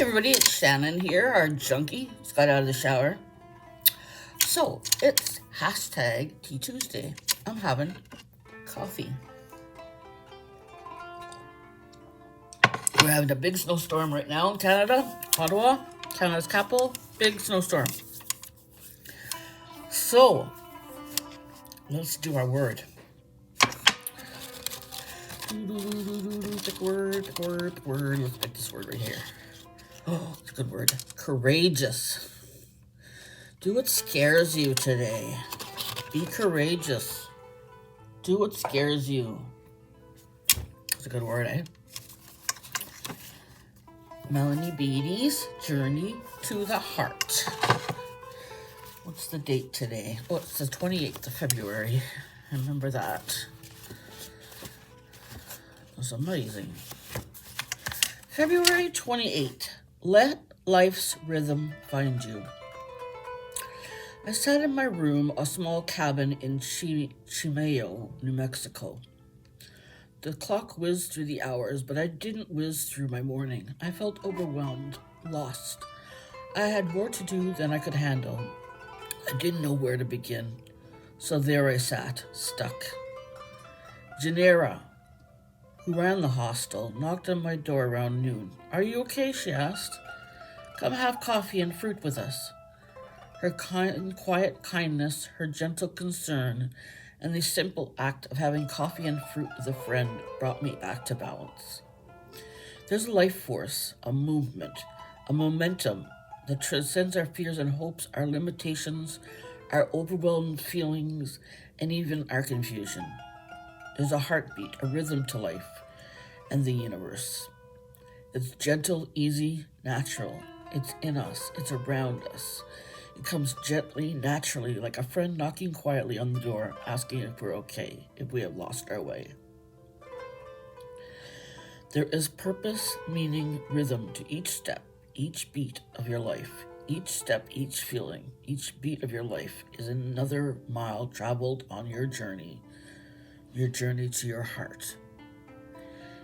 everybody, it's Shannon here, Art Junkie. Just got out of the shower. So, it's hashtag Tea Tuesday. I'm having coffee. We're having a big snowstorm right now in Canada, Ottawa, Canada's capital, big snowstorm. So, let's do our word. Pick word. Let's pick this word right here. Oh, it's a good word. Courageous. Do what scares you today. Be courageous. Do what scares you. That's a good word, eh? Melanie Beatty's Journey to the Heart. What's the date today? Oh, it's the 28th of February. I remember that. It was amazing. February 28th. Let life's rhythm find you. I sat in my room, a small cabin in Chimeo, New Mexico. The clock whizzed through the hours, but I didn't whiz through my morning. I felt overwhelmed, lost. I had more to do than I could handle. I didn't know where to begin. So there I sat, stuck. Janera, who ran the hostel, knocked on my door around noon. "Are you okay?" she asked. "Come have coffee and fruit with us." Her quiet kindness, her gentle concern, and the simple act of having coffee and fruit with a friend brought me back to balance. There's a life force, a movement, a momentum that transcends our fears and hopes, our limitations, our overwhelmed feelings, and even our confusion. There's a heartbeat, a rhythm to life and the universe. It's gentle, easy, natural. It's in us. It's around us. It comes gently, naturally, like a friend knocking quietly on the door, asking if we're okay, if we have lost our way. There is purpose, meaning, rhythm to each step, each beat of your life. Each step, each feeling, each beat of your life is another mile traveled on your journey to your heart.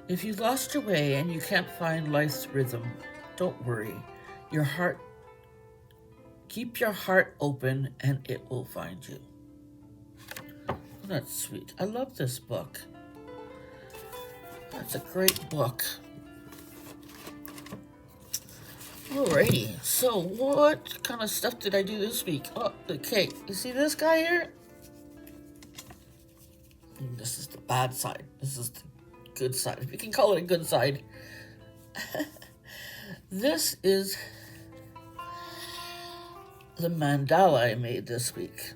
If you've lost your way and you can't find life's rhythm, don't worry. Keep your heart open and it will find you. Oh, that's sweet. I love this book. That's a great book. Alrighty, so what kind of stuff did I do this week? Oh, okay, you see this guy here? This is the bad side. This is the good side, if you can call it a good side. This is the mandala I made this week.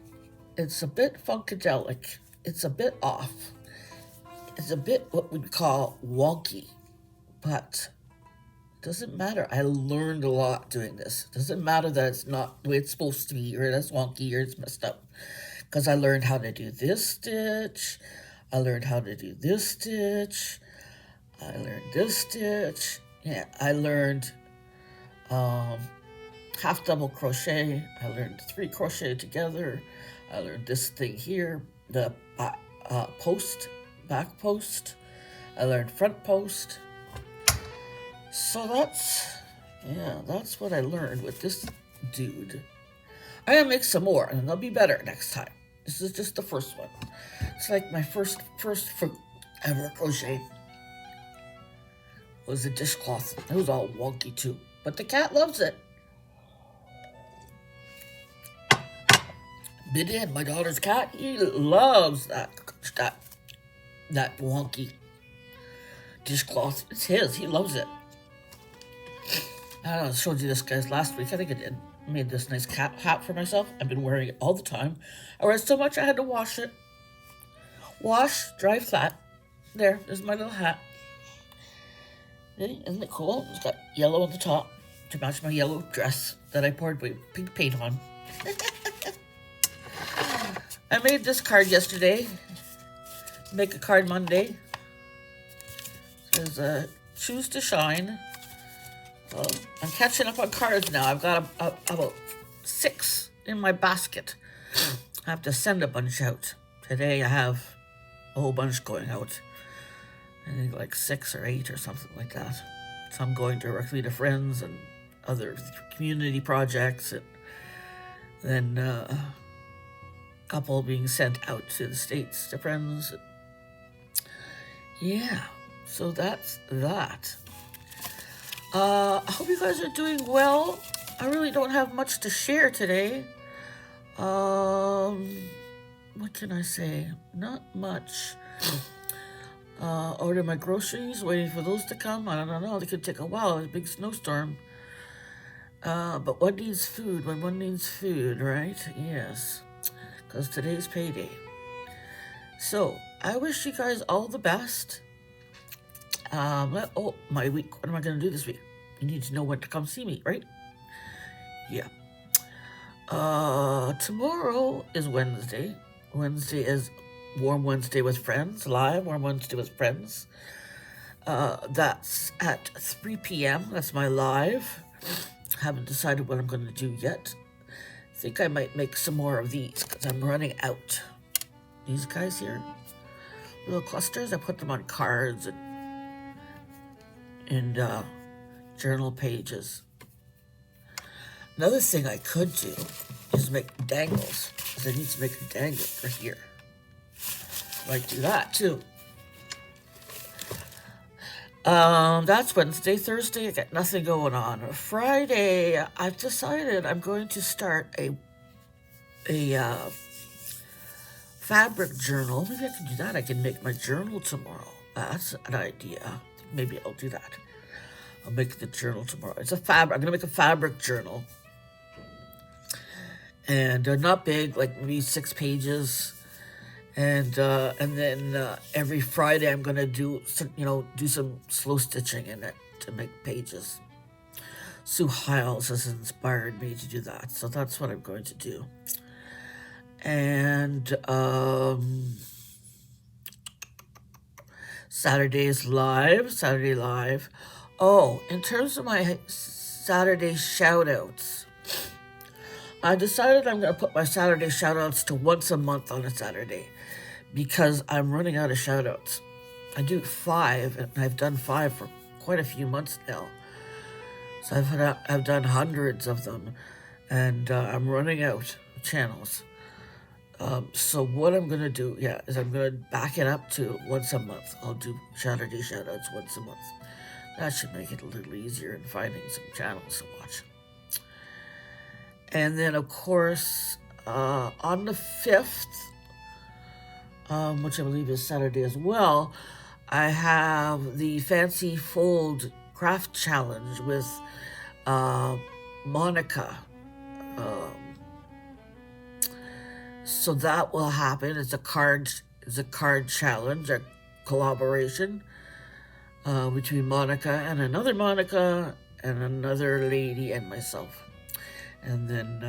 It's a bit funkadelic. It's a bit off. It's a bit what we'd call wonky, but it doesn't matter. I learned a lot doing this. It doesn't matter that it's not the way it's supposed to be, or that's wonky, or it's messed up, because I learned how to do this stitch. I learned how to do this stitch. I learned this stitch. Yeah, I learned half double crochet. I learned 3 crochet together. I learned this thing here, the back post. I learned front post. So that's what I learned with this dude. I'm gonna make some more, and they'll be better next time. This is just the first one. It's like my first fruit ever crochet. Was a dishcloth. It was all wonky too, but the cat loves it. Bidin, my daughter's cat, he loves that wonky dishcloth. It's his. He loves it. I don't know, I showed you this, guys, last week. I think I did. I made this nice cat hat for myself. I've been wearing it all the time. I wear it so much I had to wash it. Wash, dry flat. There's my little hat. Isn't it cool? It's got yellow on the top to match my yellow dress that I poured pink paint on. I made this card yesterday. Make a card Monday. It says, choose to shine. Well, I'm catching up on cards now. I've got about 6 in my basket. I have to send a bunch out. Today I have a whole bunch going out. I think like 6 or 8 or something like that. Some going directly to friends and other community projects, and then a couple being sent out to the States to friends. Yeah, so that's that. I hope you guys are doing well. I really don't have much to share today. What can I say? Not much. Order my groceries, waiting for those to come. I don't know, they could take a while. It's a big snowstorm. But one needs food when one needs food, right? Yes, because today's payday. So, I wish you guys all the best. My week. What am I going to do this week? You need to know when to come see me, right? Yeah. Tomorrow is Wednesday. Wednesday is Warm Wednesday with Friends, live Warm Wednesday with Friends. That's at 3 p.m. That's my live. Haven't decided what I'm going to do yet. Think I might make some more of these because I'm running out. These guys here, little clusters, I put them on cards and journal pages. Another thing I could do is make dangles, because I need to make a dangle for here. I might do that too. That's Wednesday. Thursday, I got nothing going on. Friday, I've decided I'm going to start a fabric journal. Maybe I can do that. I can make my journal tomorrow. That's an idea. Maybe I'll do that. I'll make the journal tomorrow. It's a fabric. I'm gonna make a fabric journal, and not big, like maybe 6 pages. And then every Friday I'm gonna do some slow stitching in it to make pages. Sue Hiles has inspired me to do that, so that's what I'm going to do. And Saturday live. Oh, in terms of my Saturday shoutouts, I decided I'm going to put my Saturday shoutouts to once a month on a Saturday because I'm running out of shoutouts. I do 5, and I've done 5 for quite a few months now. So I've done hundreds of them, and I'm running out of channels. So what I'm going to do, is I'm going to back it up to once a month. I'll do Saturday shoutouts once a month. That should make it a little easier in finding some channels to watch. And then, of course, on the 5th, which I believe is Saturday as well, I have the Fancy Fold Craft Challenge with Monica. So that will happen. It's a card challenge, a collaboration between Monica and another Monica and another lady and myself. And then,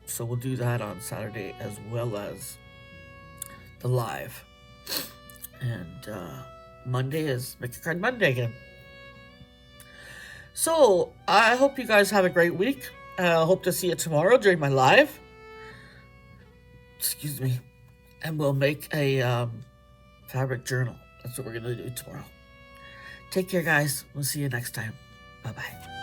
so we'll do that on Saturday as well as the live. And Monday is Make a Card Monday again. So I hope you guys have a great week. I hope to see you tomorrow during my live. Excuse me. And we'll make a fabric journal. That's what we're going to do tomorrow. Take care, guys. We'll see you next time. Bye-bye.